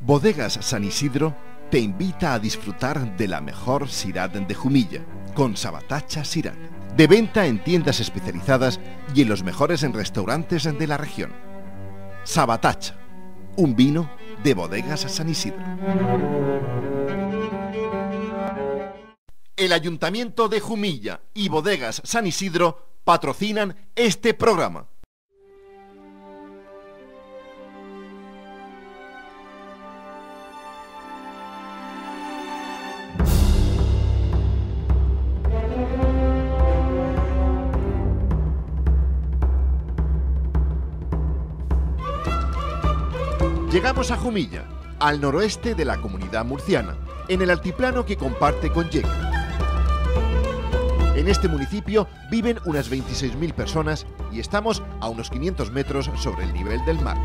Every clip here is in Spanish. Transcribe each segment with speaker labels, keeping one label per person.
Speaker 1: Bodegas San Isidro te invita a disfrutar de la mejor Syrah de Jumilla, con Sabatacha Syrah, de venta en tiendas especializadas y en los mejores restaurantes de la región. Sabatacha, un vino de Bodegas San Isidro. El Ayuntamiento de Jumilla y Bodegas San Isidro patrocinan este programa. Llegamos a Jumilla, al noroeste de la Comunidad Murciana, en el altiplano que comparte con Lleida. En este municipio viven unas 26.000 personas y estamos a unos 500 metros sobre el nivel del mar.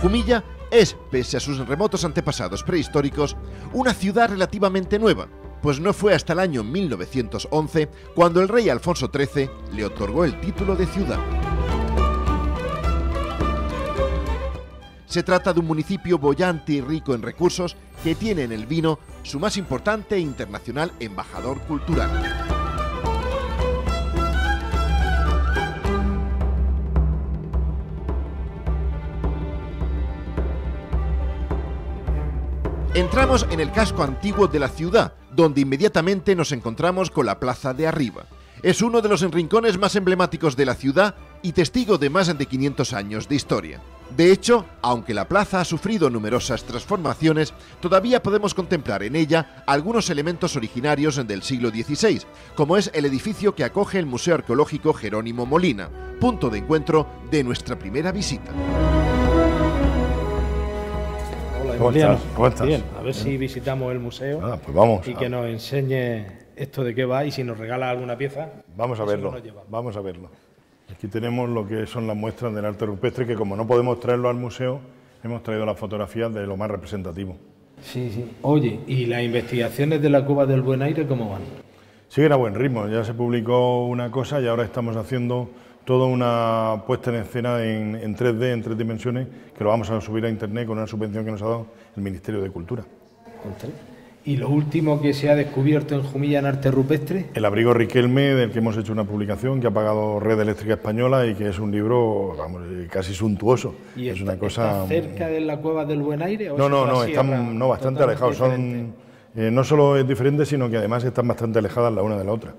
Speaker 1: Jumilla es, pese a sus remotos antepasados prehistóricos, una ciudad relativamente nueva, pues no fue hasta el año 1911 cuando el rey Alfonso XIII le otorgó el título de ciudad. Se trata de un municipio boyante y rico en recursos que tiene en el vino su más importante e internacional embajador cultural. Entramos en el casco antiguo de la ciudad, donde inmediatamente nos encontramos con la Plaza de Arriba. Es uno de los rincones más emblemáticos de la ciudad y testigo de más de 500 años de historia. De hecho, aunque la plaza ha sufrido numerosas transformaciones, todavía podemos contemplar en ella algunos elementos originarios del siglo XVI, como es el edificio que acoge el Museo Arqueológico Jerónimo Molina, punto de encuentro de nuestra primera visita.
Speaker 2: Hola, Emiliano.
Speaker 3: ¿Cómo estás?
Speaker 2: Bien, a ver si visitamos el museo
Speaker 3: pues vamos
Speaker 2: y que nos enseñe esto de qué va y si nos regala alguna pieza.
Speaker 3: Vamos a verlo, vamos a verlo. Aquí tenemos lo que son las muestras del arte rupestre, que como no podemos traerlo al museo, hemos traído las fotografías de lo más representativo.
Speaker 2: Sí, sí. Oye, ¿y las investigaciones de la Cueva del Buen Aire cómo van?
Speaker 3: Siguen a buen ritmo, ya se publicó una cosa y ahora estamos haciendo toda una puesta en escena en 3D, en 3 dimensiones, que lo vamos a subir a internet con una subvención que nos ha dado el Ministerio de Cultura.
Speaker 2: ¿Y lo último que se ha descubierto en Jumilla en arte rupestre?
Speaker 3: El abrigo Riquelme, del que hemos hecho una publicación, que ha pagado Red Eléctrica Española y que es un libro, vamos, casi suntuoso.
Speaker 2: ¿Y
Speaker 3: es una cosa...
Speaker 2: ¿Está cerca de la Cueva del Buen Aire? ¿O
Speaker 3: No, están bastante alejados. Son, no solo es diferente, sino que además están bastante alejadas la una de la otra.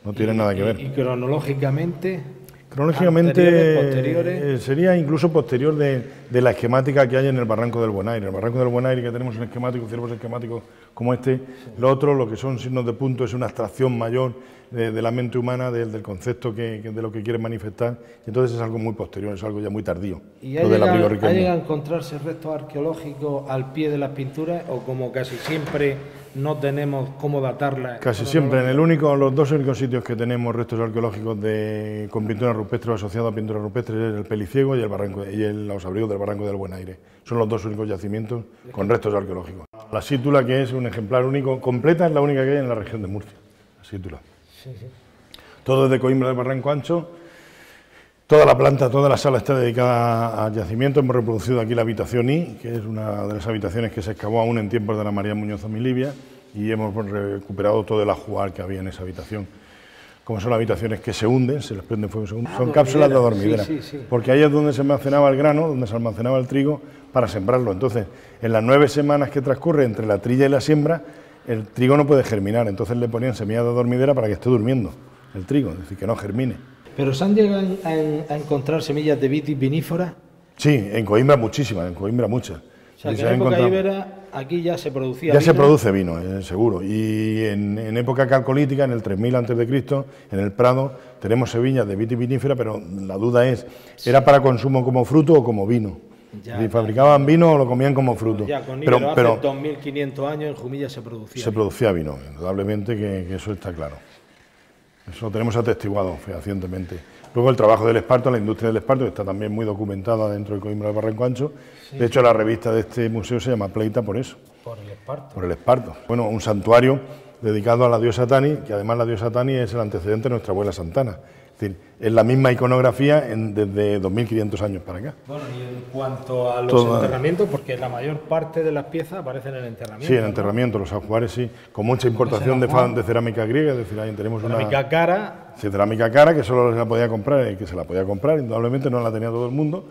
Speaker 3: No tienen nada que ver.
Speaker 2: ¿Y cronológicamente?
Speaker 3: Cronológicamente sería incluso posterior de la esquemática que hay en el Barranco del Buen Aire. El Barranco del Buen Aire, que tenemos un esquemático, ciervos esquemáticos como este. Lo otro, lo que son signos de punto, es una abstracción mayor de la mente humana, del concepto de lo que quiere manifestar. Y entonces es algo muy posterior, es algo ya muy tardío.
Speaker 2: ¿Y ha llegado a encontrarse restos arqueológicos al pie de las pinturas o como casi siempre no tenemos cómo datarlas?
Speaker 3: Casi siempre, los dos únicos sitios que tenemos restos arqueológicos con pintura rupestre o asociados a pintura rupestre es el Peliciego y los abrigos del Barranco del Buen Aire. Son los dos únicos yacimientos con restos arqueológicos. La sítula, que es un ejemplar único, completa, es la única que hay en la región de Murcia, la sítula.
Speaker 2: Sí, sí.
Speaker 3: Todo es de Coimbra del Barranco Ancho. Toda la planta, toda la sala está dedicada a yacimiento. Hemos reproducido aquí la habitación I, que es una de las habitaciones que se excavó aún en tiempos de la María Muñoz Omilibia, y hemos recuperado todo el ajuar que había en esa habitación. Como son habitaciones que se hunden, se les prende fuego, son cápsulas de dormidera, porque ahí es donde se almacenaba el grano, donde se almacenaba el trigo para sembrarlo. Entonces, en las 9 semanas que transcurre entre la trilla y la siembra, el trigo no puede germinar, entonces le ponían semillas de dormidera para que esté durmiendo el trigo, es decir, que no germine.
Speaker 2: ¿Pero se han llegado a encontrar semillas de vitis vinífora?
Speaker 3: Sí, en Coimbra muchísimas, en Coimbra muchas.
Speaker 2: O sea, que en época ibera aquí ya se producía
Speaker 3: vino.
Speaker 2: Ya
Speaker 3: se produce vino, seguro. Y en época calcolítica, en el 3000 a.C., en el Prado, tenemos semillas de vitis vinífera, pero la duda es, ¿era para consumo como fruto o como vino? Si fabricaban vino o lo comían como fruto.
Speaker 2: Ya, con Ibero hace 2500 años en Jumilla se producía.
Speaker 3: Se producía vino, indudablemente que eso está claro. Eso lo tenemos atestiguado fehacientemente. Luego el trabajo del esparto, la industria del esparto, que está también muy documentada dentro de Coimbra del Barranco Ancho. Sí. De hecho, la revista de este museo se llama Pleita por eso.
Speaker 2: Por el esparto.
Speaker 3: Por el esparto. Bueno, un santuario dedicado a la diosa Tani, que además la diosa Tani es el antecedente de nuestra abuela Santana. Es decir, es la misma iconografía desde 2500 años para acá.
Speaker 2: Bueno, y en cuanto a los enterramientos, porque la mayor parte de las piezas aparecen en el enterramiento.
Speaker 3: Sí, en el enterramiento, los ajuares sí, con mucha importación de cerámica griega, es decir, ahí tenemos
Speaker 2: cerámica cara.
Speaker 3: Sí, cerámica cara, que solo se la podía comprar, el que se la podía comprar, indudablemente no la tenía todo el mundo.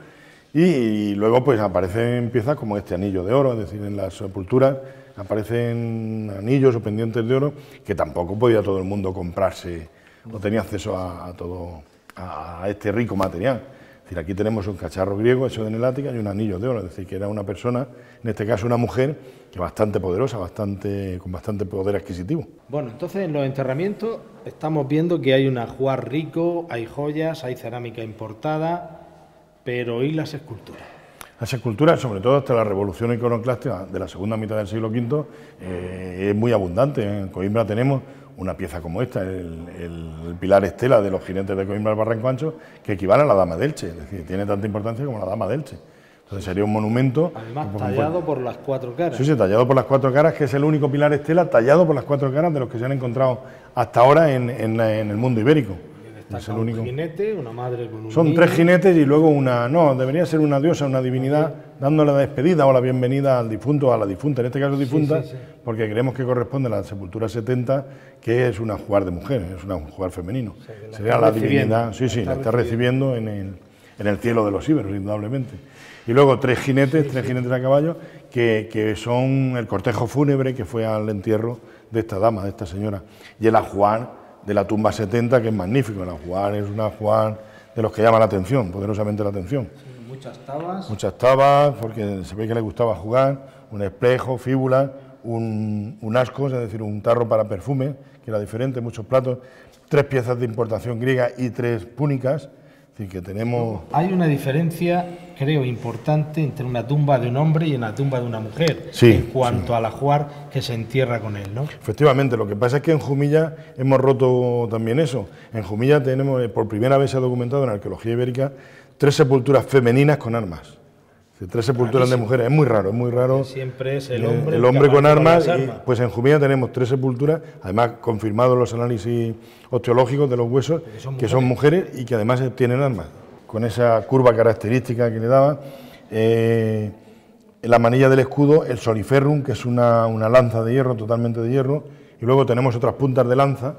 Speaker 3: Y luego pues aparecen piezas como este anillo de oro, es decir, en las sepulturas aparecen anillos o pendientes de oro que tampoco podía todo el mundo comprarse, no tenía acceso a este rico material. Es decir, aquí tenemos un cacharro griego hecho de nelática y un anillo de oro, es decir, que era una persona, en este caso una mujer, que bastante poderosa, con bastante poder adquisitivo.
Speaker 2: Bueno, entonces en los enterramientos estamos viendo que hay un ajuar rico, hay joyas, hay cerámica importada, pero ¿y las esculturas?
Speaker 3: Las esculturas, sobre todo hasta la revolución iconoclástica de la segunda mitad del siglo V, es muy abundante. En Coimbra tenemos una pieza como esta, el pilar estela de los jinetes de Coimbra del Barranco Ancho, que equivale a la Dama de Elche, es decir, tiene tanta importancia como la Dama de Elche. Entonces sería un monumento...
Speaker 2: Además, tallado por las cuatro caras.
Speaker 3: Sí, tallado por las cuatro caras, que es el único pilar estela tallado por las cuatro caras de los que se han encontrado hasta ahora en el mundo ibérico.
Speaker 2: Es el único. Un jinete, una madre con un
Speaker 3: Son
Speaker 2: niño.
Speaker 3: 3 jinetes y luego debería ser una diosa, una divinidad, dándole la despedida o la bienvenida al difunto o a la difunta, en este caso difunta, porque creemos que corresponde a la sepultura 70, que es un ajuar de mujer, es un ajuar femenino. O sea, sería la divinidad, la está recibiendo en el cielo de los íberos, indudablemente. Y luego 3 jinetes, tres jinetes a caballo, que son el cortejo fúnebre que fue al entierro de esta dama, de esta señora. Y el ajuar de la tumba 70, que es magnífico. El ajuar es un ajuar de los que llama la atención, poderosamente la atención.
Speaker 2: Sí, muchas tabas.
Speaker 3: Muchas tabas, porque se ve que le gustaba jugar, un espejo, fíbula, un asco, es decir, un tarro para perfume, que era diferente, muchos platos, 3 piezas de importación griega y 3 púnicas. Es decir, que tenemos...
Speaker 2: Hay una diferencia, creo, importante entre una tumba de un hombre y una tumba de una mujer, en cuanto al ajuar que se entierra con él, ¿no?
Speaker 3: Efectivamente, lo que pasa es que en Jumilla hemos roto también eso. En Jumilla tenemos, por primera vez se ha documentado en arqueología ibérica, 3 sepulturas femeninas con armas. 3 sepulturas de mujeres, es muy raro, es muy raro.
Speaker 2: Siempre es el hombre.
Speaker 3: El hombre con armas, pues en Jumilla tenemos 3 sepulturas, además confirmados los análisis osteológicos de los huesos, que son mujeres y que además tienen armas, con esa curva característica que le daba. En la manilla del escudo, el soliferrum, que es una lanza de hierro, totalmente de hierro, y luego tenemos otras puntas de lanza,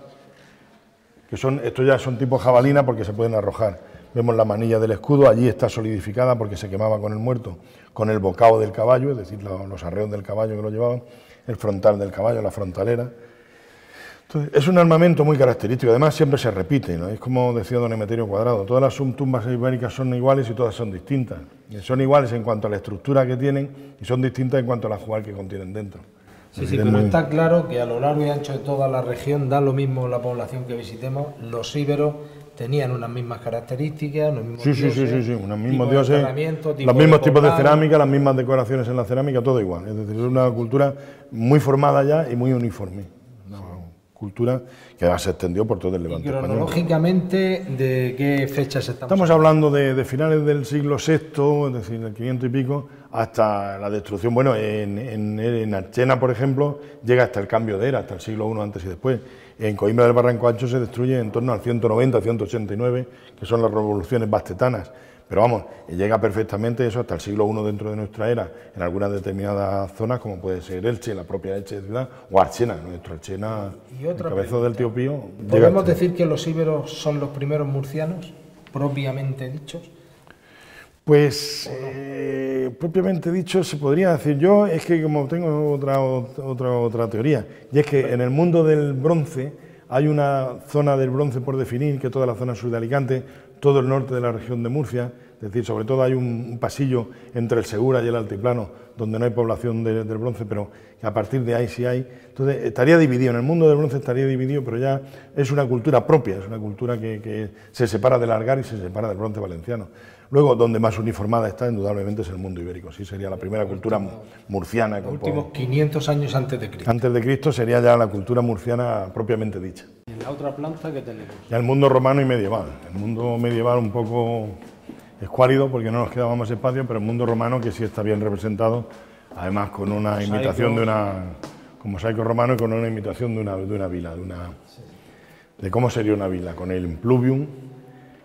Speaker 3: que estos ya son tipo jabalina porque se pueden arrojar. Vemos la manilla del escudo, allí está solidificada porque se quemaba con el muerto, con el bocado del caballo, es decir, los arreos del caballo que lo llevaban, el frontal del caballo, la frontalera. Entonces, es un armamento muy característico, además siempre se repite, ¿no? Es como decía don Emeterio Cuadrado, todas las tumbas ibéricas son iguales y todas son distintas. Son iguales en cuanto a la estructura que tienen y son distintas en cuanto a la ajuar que contienen dentro.
Speaker 2: Sí, pero está claro que a lo largo y ancho de toda la región, da lo mismo la población que visitemos, los íberos tenían unas mismas características, los mismos dioses,
Speaker 3: unos mismos dioses, los mismos tipos de cerámica, las mismas decoraciones en la cerámica, todo igual. Es decir, es una cultura muy formada ya y muy uniforme. Una cultura que además se extendió por todo el Levante español.
Speaker 2: Cronológicamente, ¿de qué fechas
Speaker 3: estamos hablando? De finales del siglo VI, es decir, del 500 y pico, hasta la destrucción. Bueno, en Archena, por ejemplo, llega hasta el cambio de era, hasta el siglo I antes y después. En Coimbra del Barranco Ancho se destruye en torno al 190, 189, que son las revoluciones bastetanas. Pero vamos, llega perfectamente eso hasta el siglo I dentro de nuestra era, en algunas determinadas zonas, como puede ser Elche, la propia Elche de ciudad, o Archena, nuestro Archena, el cabezo del Tío Pío.
Speaker 2: ¿Podemos decir que los íberos son los primeros murcianos, propiamente dichos?
Speaker 3: Pues, propiamente dicho, se podría decir. Yo es que como tengo otra teoría, y es que en el mundo del bronce hay una zona del bronce por definir, que es toda la zona sur de Alicante, todo el norte de la región de Murcia, es decir, sobre todo hay un pasillo entre el Segura y el Altiplano, donde no hay población del bronce, pero que a partir de ahí sí hay. Entonces estaría dividido, en el mundo del bronce estaría dividido, pero ya es una cultura propia, es una cultura que se separa del Algar y se separa del bronce valenciano. Luego, donde más uniformada está, indudablemente, es el mundo ibérico. Sí, sería la primera cultura murciana.
Speaker 2: Los últimos 500 años antes de Cristo.
Speaker 3: Antes de Cristo sería ya la cultura murciana propiamente dicha.
Speaker 2: ¿Y en la otra planta qué tenemos?
Speaker 3: Ya el mundo romano y medieval. El mundo medieval un poco escuálido porque no nos quedaba más espacio, pero el mundo romano que sí está bien representado, además con una imitación de con mosaico romano y con una imitación de una vila, de cómo sería una vila, con el impluvium,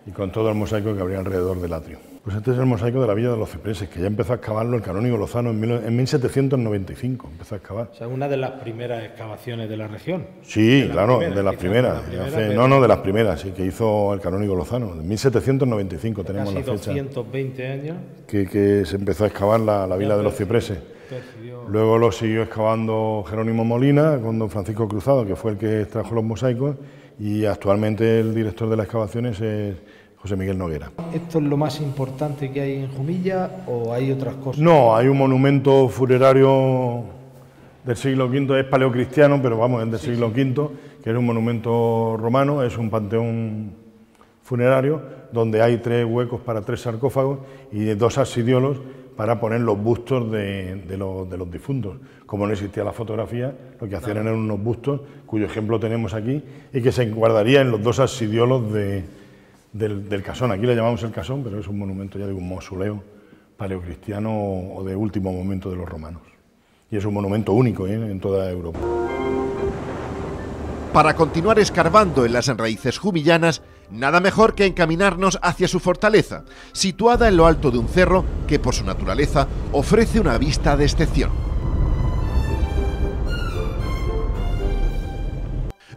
Speaker 3: y con todo el mosaico que habría alrededor del atrio. Pues este es el mosaico de la Villa de los Cipreses, que ya empezó a excavarlo el canónigo Lozano en 1795, empezó a excavar.
Speaker 2: O sea, una de las primeras excavaciones de la región.
Speaker 3: Sí, claro, de las primeras. No, de las primeras, sí, que hizo el canónigo Lozano. En 1795 tenemos la fecha.
Speaker 2: Casi 220 años.
Speaker 3: Que se empezó a excavar la Villa de los Cipreses. Luego lo siguió excavando Jerónimo Molina con don Francisco Cruzado, que fue el que extrajo los mosaicos, y actualmente el director de las excavaciones es José Miguel Noguera.
Speaker 2: ¿Esto es lo más importante que hay en Jumilla o hay otras cosas?
Speaker 3: No, hay un monumento funerario del siglo V, es paleocristiano, pero vamos, es del siglo V, que es un monumento romano, es un panteón funerario donde hay 3 huecos para 3 sarcófagos y 2 absidiolos para poner los bustos de los difuntos. Como no existía la fotografía, lo que hacían eran unos bustos, cuyo ejemplo tenemos aquí, y que se guardaría en los 2 absidiolos del casón. Aquí le llamamos el casón, pero es un monumento, ya digo, un mausoleo paleocristiano o de último momento de los romanos. Y es un monumento único en toda Europa.
Speaker 1: Para continuar escarbando en las raíces jumillanas, nada mejor que encaminarnos hacia su fortaleza, situada en lo alto de un cerro que por su naturaleza ofrece una vista de excepción.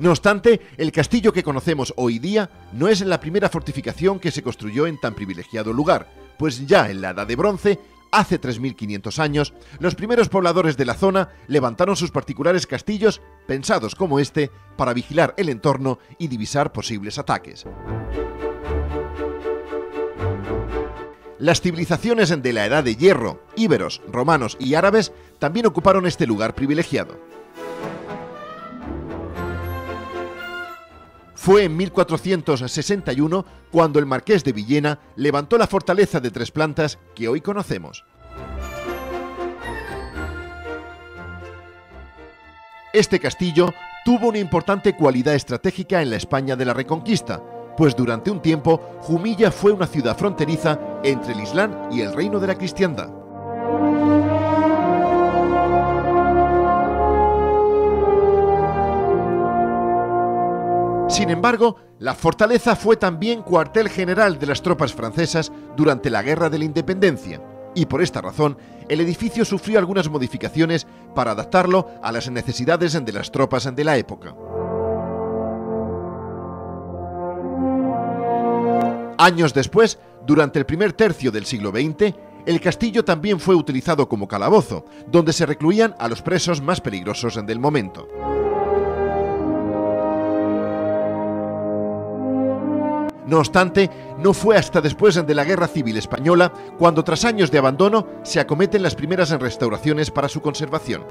Speaker 1: No obstante, el castillo que conocemos hoy día no es la primera fortificación que se construyó en tan privilegiado lugar, pues ya en la Edad de Bronce, hace 3.500 años, los primeros pobladores de la zona levantaron sus particulares castillos, pensados como este, para vigilar el entorno y divisar posibles ataques. Las civilizaciones de la Edad de Hierro, íberos, romanos y árabes también ocuparon este lugar privilegiado. Fue en 1461 cuando el marqués de Villena levantó la fortaleza de 3 plantas que hoy conocemos. Este castillo tuvo una importante cualidad estratégica en la España de la Reconquista, pues durante un tiempo Jumilla fue una ciudad fronteriza entre el Islam y el reino de la cristiandad. Sin embargo, la fortaleza fue también cuartel general de las tropas francesas durante la Guerra de la Independencia, y por esta razón, el edificio sufrió algunas modificaciones para adaptarlo a las necesidades de las tropas de la época. Años después, durante el primer tercio del siglo XX, el castillo también fue utilizado como calabozo, donde se recluían a los presos más peligrosos del momento. No obstante, no fue hasta después de la Guerra Civil Española cuando, tras años de abandono, se acometen las primeras restauraciones para su conservación.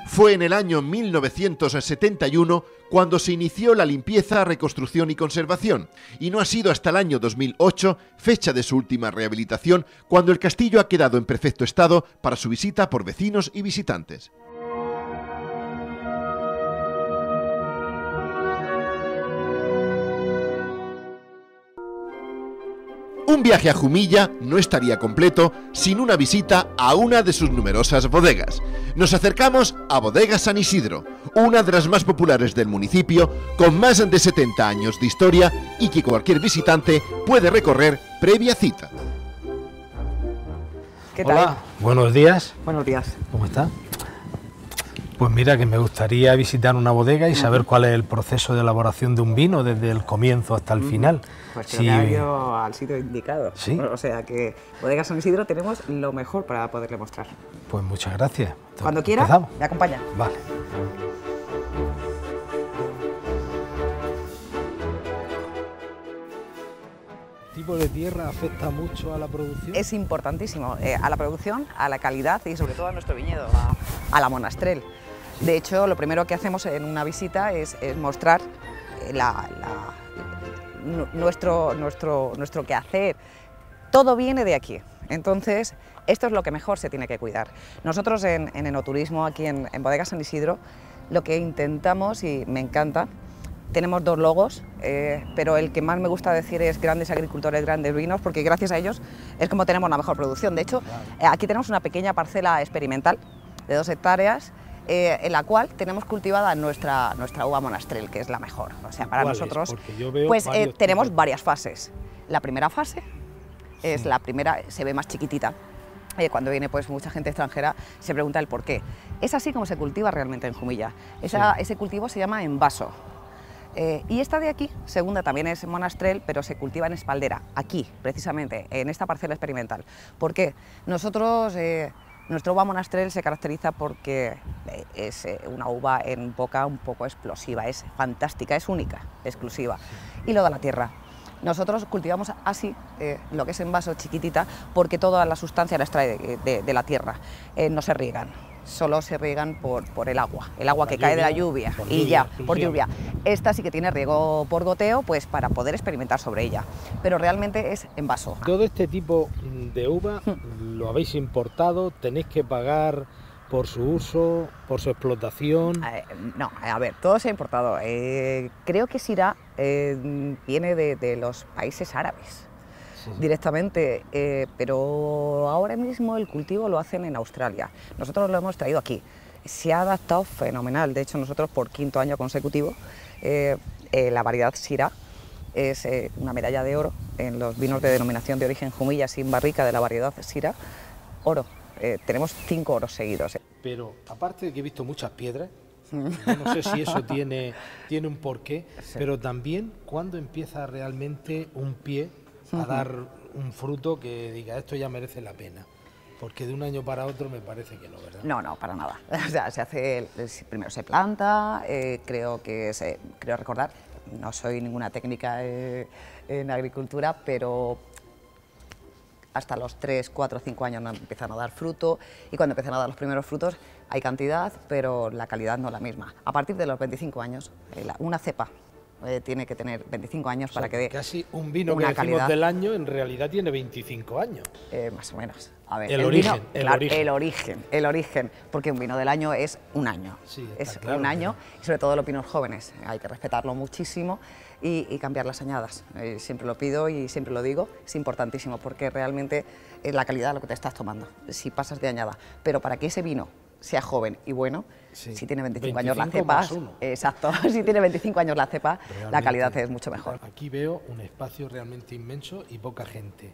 Speaker 1: Fue en el año 1971 cuando se inició la limpieza, reconstrucción y conservación, y no ha sido hasta el año 2008, fecha de su última rehabilitación, cuando el castillo ha quedado en perfecto estado para su visita por vecinos y visitantes. Un viaje a Jumilla no estaría completo sin una visita a una de sus numerosas bodegas. Nos acercamos a Bodegas San Isidro, una de las más populares del municipio, con más de 70 años de historia y que cualquier visitante puede recorrer previa cita.
Speaker 2: ¿Qué tal? Hola, buenos días.
Speaker 4: Buenos días.
Speaker 2: ¿Cómo está? Pues mira, que me gustaría visitar una bodega y saber cuál es el proceso de elaboración de un vino desde el comienzo hasta el final.
Speaker 4: Pues creo que ha ido al sitio indicado.
Speaker 2: ¿Sí?
Speaker 4: O sea que Bodegas San Isidro tenemos lo mejor para poderle mostrar.
Speaker 2: Pues muchas gracias.
Speaker 4: Cuando quiera,
Speaker 2: ¿empezamos?
Speaker 4: me acompaña.
Speaker 2: Vale. ¿El tipo de tierra afecta mucho a la producción?
Speaker 4: Es importantísimo, a la producción, a la calidad y sobre todo a nuestro viñedo, a la Monastrell. De hecho, lo primero que hacemos en una visita es mostrar nuestro quehacer. Todo viene de aquí, entonces esto es lo que mejor se tiene que cuidar. Nosotros en enoturismo, aquí en Bodegas San Isidro, lo que intentamos, y me encanta, tenemos 2 logos, pero el que más me gusta decir es grandes agricultores, grandes vinos, porque gracias a ellos es como tenemos la mejor producción. De hecho, aquí tenemos una pequeña parcela experimental de 2 hectáreas en la cual tenemos cultivada nuestra uva Monastrell, que es la mejor. O sea, para nosotros,
Speaker 2: porque yo veo
Speaker 4: pues tenemos varias fases. La primera fase es la primera, se ve más chiquitita. Cuando viene pues mucha gente extranjera se pregunta el por qué. Es así como se cultiva realmente en Jumilla. Ese cultivo se llama envaso. Y esta de aquí, segunda, también es Monastrell, pero se cultiva en espaldera, aquí, precisamente, en esta parcela experimental. ¿Por qué? Nosotros, nuestra uva Monastrell se caracteriza porque es una uva en boca un poco explosiva, es fantástica, es única, exclusiva, y lo da la tierra. Nosotros cultivamos así, lo que es en vaso chiquitita, porque toda la sustancia la extrae de la tierra, no se riegan. Solo se riegan por el agua que cae de la lluvia, por lluvia. Esta sí que tiene riego por goteo, pues para poder experimentar sobre ella, pero realmente es en vaso.
Speaker 2: Todo este tipo de uva lo habéis importado, tenéis que pagar por su uso, por su explotación.
Speaker 4: No, a ver, todo se ha importado. Creo que Syrah viene de los países árabes. Sí. Directamente, pero ahora mismo el cultivo lo hacen en Australia. Nosotros lo hemos traído aquí. Se ha adaptado fenomenal. De hecho, nosotros por 5º año consecutivo, la variedad Syrah es una medalla de oro en los vinos de denominación de origen Jumilla sin barrica de la variedad Syrah, oro. Tenemos 5 oros seguidos.
Speaker 2: Pero aparte de que he visto muchas piedras, yo no sé si eso tiene un porqué, sí. Pero también cuando empieza realmente un pie a dar un fruto que diga esto ya merece la pena, porque de un año para otro me parece que no, ¿verdad?
Speaker 4: No, para nada. O sea, se hace, primero se planta, creo recordar, no soy ninguna técnica en agricultura, pero hasta los 3, 4, 5 años no empiezan a dar fruto, y cuando empiezan a dar los primeros frutos hay cantidad, pero la calidad no es la misma. A partir de los 25 años, una cepa tiene que tener 25 años, o sea, para que dé
Speaker 2: casi un vino que decimos del año en realidad tiene 25 años.
Speaker 4: Más o menos. A ver,
Speaker 2: el
Speaker 4: origen, porque un vino del año es un año.
Speaker 2: Sí,
Speaker 4: es
Speaker 2: claro,
Speaker 4: un año, y sobre todo los vinos jóvenes. Hay que respetarlo muchísimo y cambiar las añadas. Siempre lo pido y siempre lo digo, es importantísimo, porque realmente es la calidad de lo que te estás tomando, si pasas de añada. Pero para que ese vino sea joven y bueno, sí. Si tiene 25 años la cepa, exacto, si tiene 25 años la cepa, realmente, la calidad es mucho mejor.
Speaker 2: Aquí veo un espacio realmente inmenso y poca gente.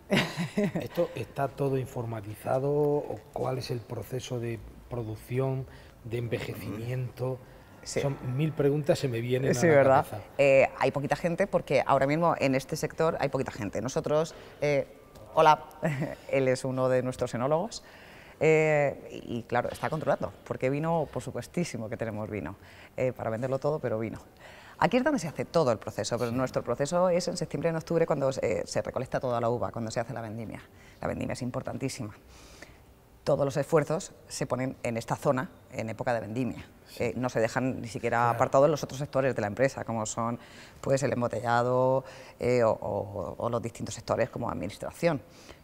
Speaker 2: ¿Esto está todo informatizado o cuál es el proceso de producción, de envejecimiento? Sí. Son 1000 preguntas, se me vienen a la
Speaker 4: ¿verdad?
Speaker 2: cabeza.
Speaker 4: Hay poquita gente porque ahora mismo en este sector hay poquita gente. Nosotros, hola, él es uno de nuestros enólogos. Y claro, está controlando, porque vino, por supuestísimo que tenemos vino, para venderlo todo, pero vino. Aquí es donde se hace todo el proceso, pero nuestro proceso es en septiembre y en octubre cuando se recolecta toda la uva, cuando se hace la vendimia. La vendimia es importantísima. Todos los esfuerzos se ponen en esta zona en época de vendimia. No se dejan ni siquiera apartados en los otros sectores de la empresa, como son pues, el embotellado o los distintos sectores como administración.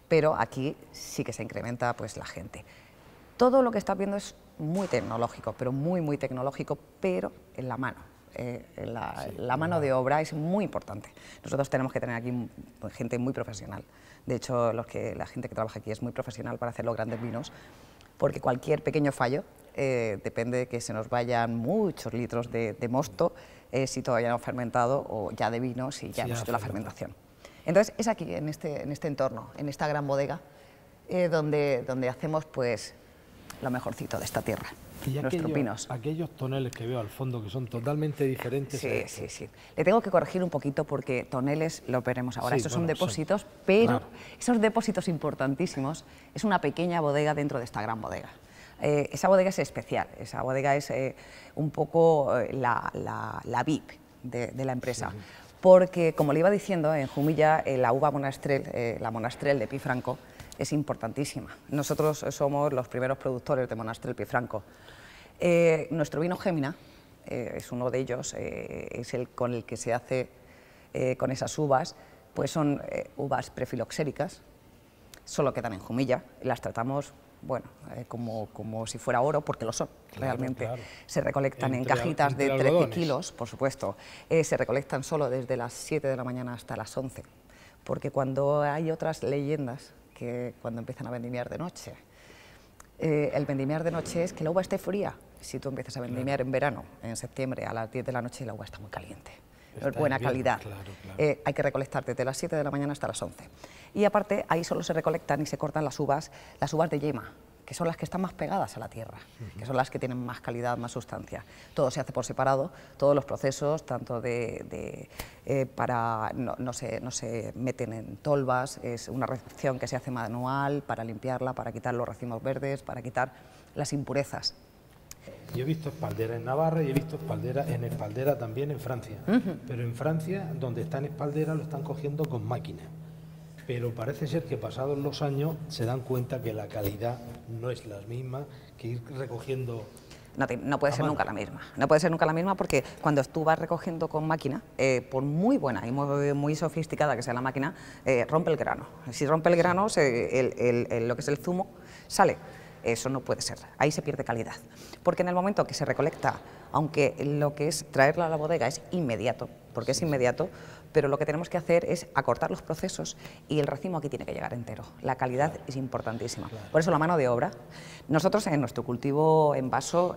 Speaker 4: Pero aquí sí que se incrementa pues, la gente. Todo lo que estás viendo es muy tecnológico, pero muy tecnológico, pero en la mano. La mano de obra es muy importante. Nosotros tenemos que tener aquí gente muy profesional. De hecho, la gente que trabaja aquí es muy profesional para hacer los grandes vinos, porque cualquier pequeño fallo depende de que se nos vayan muchos litros de mosto, si todavía no fermentado, o ya de vino, si ya hemos hecho la fermentación. Entonces, es aquí, en este entorno, en esta gran bodega, donde hacemos pues, lo mejorcito de esta tierra, nuestros vinos.
Speaker 2: Aquellos toneles que veo al fondo, que son totalmente diferentes.
Speaker 4: Sí. Le tengo que corregir un poquito porque toneles lo veremos ahora. Esos son depósitos, pero esos depósitos importantísimos es una pequeña bodega dentro de esta gran bodega. Esa bodega es especial, esa bodega es un poco la VIP de la empresa. Sí. Porque, como le iba diciendo, en Jumilla la uva Monastrell, la Monastrell de Pifranco, es importantísima. Nosotros somos los primeros productores de Monastrell Pifranco. Nuestro vino Gémina es uno de ellos, es el con el que se hace con esas uvas, pues son uvas prefiloxéricas, solo quedan en Jumilla, las tratamos, bueno, como si fuera oro, porque lo son, realmente. Claro. Se recolectan en cajitas de 13 kilos, por supuesto. Se recolectan solo desde las 7 de la mañana hasta las 11, porque cuando hay otras leyendas, que cuando empiezan a vendimiar de noche, el vendimiar de noche es que la uva esté fría, si tú empiezas a vendimiar en verano, en septiembre, a las 10 de la noche, el agua está muy caliente.
Speaker 2: Está
Speaker 4: Buena
Speaker 2: bien,
Speaker 4: calidad.
Speaker 2: claro.
Speaker 4: Hay que recolectar desde las 7 de la mañana hasta las 11. Y aparte, ahí solo se recolectan y se cortan las uvas de yema, que son las que están más pegadas a la tierra, que son las que tienen más calidad, más sustancia. Todo se hace por separado, todos los procesos, tanto no se meten en tolvas, es una recepción que se hace manual para limpiarla, para quitar los racimos verdes, para quitar las impurezas.
Speaker 2: Yo he visto espaldera en Navarra y he visto espaldera también en Francia. Pero en Francia, donde está en espaldera, lo están cogiendo con máquina. Pero parece ser que pasados los años se dan cuenta que la calidad no es la misma que ir recogiendo.
Speaker 4: No puede ser nunca la misma. No puede ser nunca la misma porque cuando tú vas recogiendo con máquina, por muy buena y muy sofisticada que sea la máquina, rompe el grano. Si rompe el grano, lo que es el zumo sale. Eso no puede ser, ahí se pierde calidad. Porque en el momento que se recolecta, aunque lo que es traerla a la bodega es inmediato, porque es inmediato, pero lo que tenemos que hacer es acortar los procesos y el racimo aquí tiene que llegar entero. La calidad es importantísima. Por eso la mano de obra. Nosotros en nuestro cultivo en vaso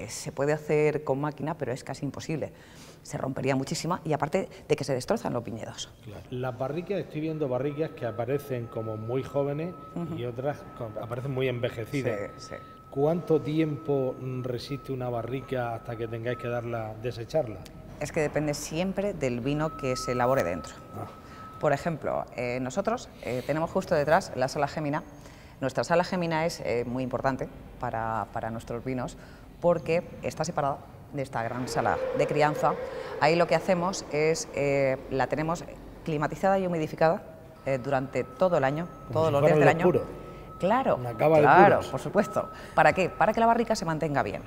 Speaker 4: se puede hacer con máquina, pero es casi imposible. Se rompería muchísima y aparte de que se destrozan los viñedos.
Speaker 2: Claro. Las barricas, estoy viendo barricas que aparecen como muy jóvenes y otras aparecen muy envejecidas.
Speaker 4: Sí.
Speaker 2: ¿Cuánto tiempo resiste una barrica hasta que tengáis que desecharla?
Speaker 4: Es que depende siempre del vino que se elabore dentro. Por ejemplo, nosotros tenemos justo detrás la sala Gémina. Nuestra sala Gémina es muy importante para nuestros vinos porque está separada de esta gran sala de crianza. Ahí lo que hacemos es, la tenemos climatizada y humidificada durante todo el año, todos los días del año.
Speaker 2: Puro.
Speaker 4: Claro, por supuesto. ¿Para qué? Para que la barrica se mantenga bien.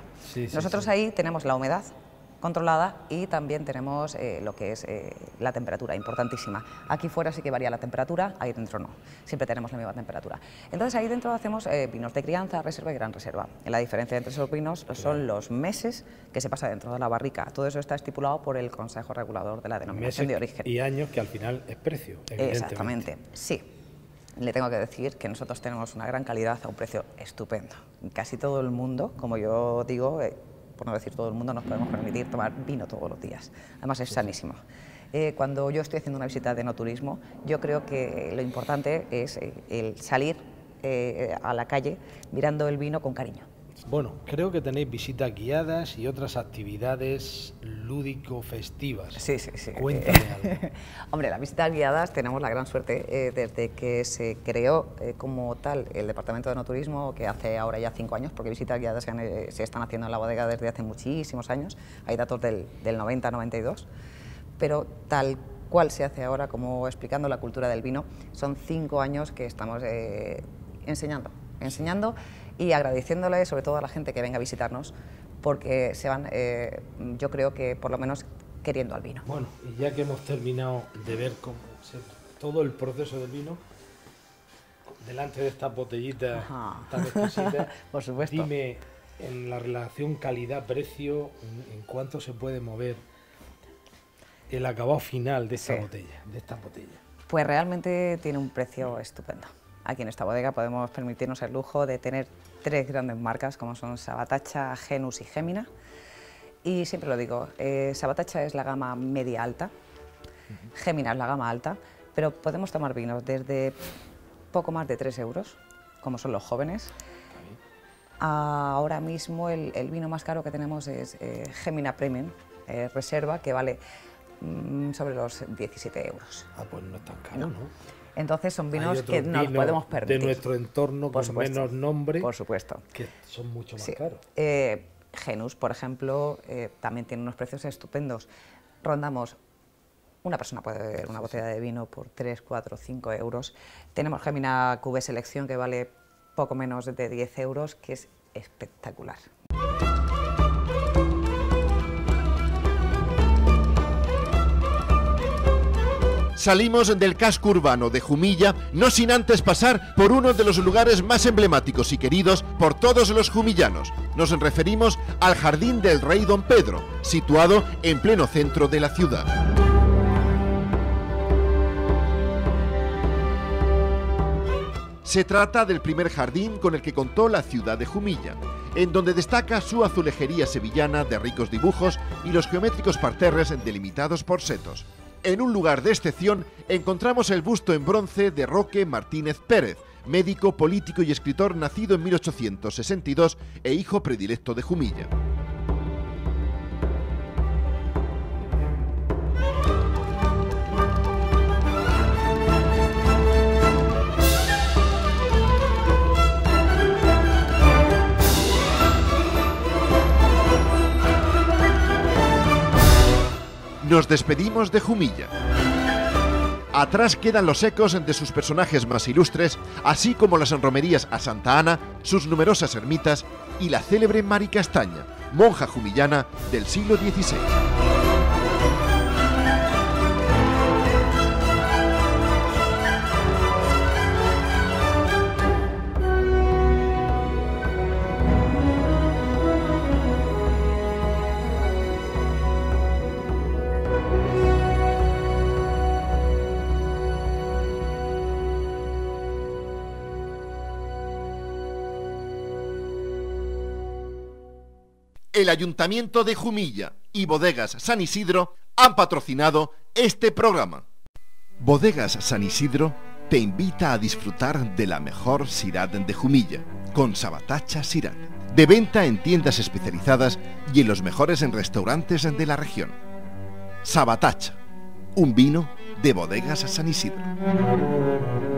Speaker 4: Nosotros ahí tenemos la humedad controlada y también tenemos lo que es la temperatura, importantísima. Aquí fuera sí que varía la temperatura, ahí dentro no, siempre tenemos la misma temperatura. Entonces ahí dentro hacemos vinos de crianza, reserva y gran reserva. La diferencia entre esos vinos son los meses que se pasa dentro de la barrica. Todo eso está estipulado por el Consejo Regulador de la Denominación de Origen.
Speaker 2: Y años que al final es precio, evidentemente.
Speaker 4: Exactamente, sí. Le tengo que decir que nosotros tenemos una gran calidad a un precio estupendo. Casi todo el mundo, como yo digo, por no decir todo el mundo, nos podemos permitir tomar vino todos los días. Además es sanísimo. Cuando yo estoy haciendo una visita de enoturismo, yo creo que lo importante es el salir a la calle mirando el vino con cariño.
Speaker 2: Bueno, creo que tenéis visitas guiadas y otras actividades lúdico-festivas.
Speaker 4: Sí.
Speaker 2: Cuéntame algo.
Speaker 4: Hombre, las visitas guiadas tenemos la gran suerte desde que se creó como tal el Departamento de Enoturismo, que hace ahora ya 5 años, porque visitas guiadas se están haciendo en la bodega desde hace muchísimos años, hay datos del 90-92, pero tal cual se hace ahora, como explicando la cultura del vino, son 5 años que estamos enseñando y agradeciéndole sobre todo a la gente que venga a visitarnos, porque se van, yo creo que por lo menos queriendo al vino.
Speaker 2: Bueno, y ya que hemos terminado de ver todo el proceso del vino, delante de estas botellitas tan exquisitas,
Speaker 4: por supuesto.
Speaker 2: Dime, en la relación calidad-precio, ¿en cuánto se puede mover el acabado final de esta botella, de estas botellas?
Speaker 4: Pues realmente tiene un precio estupendo. Aquí en esta bodega podemos permitirnos el lujo de tener 3 grandes marcas como son Sabatacha, Genus y Gémina. Y siempre lo digo, Sabatacha es la gama media-alta, Gémina es la gama alta, pero podemos tomar vinos desde poco más de 3 euros, como son los jóvenes. Ahora mismo el vino más caro que tenemos es Gémina Premium Reserva, que vale sobre los 17 euros.
Speaker 2: Pues no es tan caro, ¿no?
Speaker 4: Entonces son vinos que nos podemos permitir.
Speaker 2: De nuestro entorno, con menos nombre,
Speaker 4: por supuesto,
Speaker 2: que son mucho más caros.
Speaker 4: Genus, por ejemplo, también tiene unos precios estupendos. Rondamos, una persona puede beber una botella de vino por 3, 4, 5 euros. Tenemos Gémina Cuvée Selección, que vale poco menos de 10 euros, que es espectacular.
Speaker 1: Salimos del casco urbano de Jumilla, no sin antes pasar por uno de los lugares más emblemáticos y queridos por todos los jumillanos. Nos referimos al Jardín del Rey Don Pedro, situado en pleno centro de la ciudad. Se trata del primer jardín con el que contó la ciudad de Jumilla, en donde destaca su azulejería sevillana de ricos dibujos y los geométricos parterres delimitados por setos. En un lugar de excepción encontramos el busto en bronce de Roque Martínez Pérez, médico, político y escritor nacido en 1862 e hijo predilecto de Jumilla. Nos despedimos de Jumilla. Atrás quedan los ecos de sus personajes más ilustres, así como las romerías a Santa Ana, sus numerosas ermitas y la célebre Mari Castaña, monja jumillana del siglo XVI. El Ayuntamiento de Jumilla y Bodegas San Isidro han patrocinado este programa. Bodegas San Isidro te invita a disfrutar de la mejor Syrah de Jumilla, con Sabatacha Syrah, de venta en tiendas especializadas y en los mejores restaurantes de la región. Sabatacha, un vino de Bodegas San Isidro.